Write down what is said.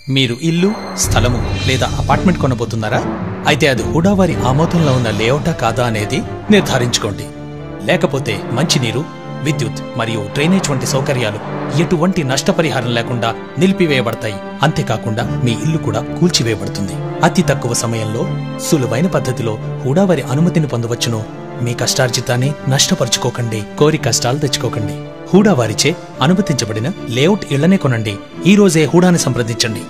మీరు ఇల్లు, స్థలము లేదా అపార్ట్మెంట్ కొనబోతున్నారా? అయితే అది హుడా వారి ఆమోదంలో ఉన్న లేఅవుటా కాదా అనేది నిర్ధారించుకోండి. లేకపోతే మంచినీరు, విద్యుత్ మరియు డ్రైనేజ్ వంటి సౌకర్యాలు ఎటువంటి నష్టపరిహారం లేకుండా నిలిపివేయబడతాయి. అంతేకాకుండా మీ ఇల్లు కూడా కూల్చివేయబడుతుంది. అతి తక్కువ సమయంలో సులువైన పద్ధతిలో హుడా వారి అనుమతిని పొందవచ్చును. మీ కష్టార్జితాన్ని నష్టపరుచుకోకండి, కోరి కష్టాలు తెచ్చుకోకండి. హుడా వారిచే అనుమతించబడిన లేఅవుట్ ఇళ్లనే కొనండి. ఈ రోజే హుడాని సంప్రదించండి.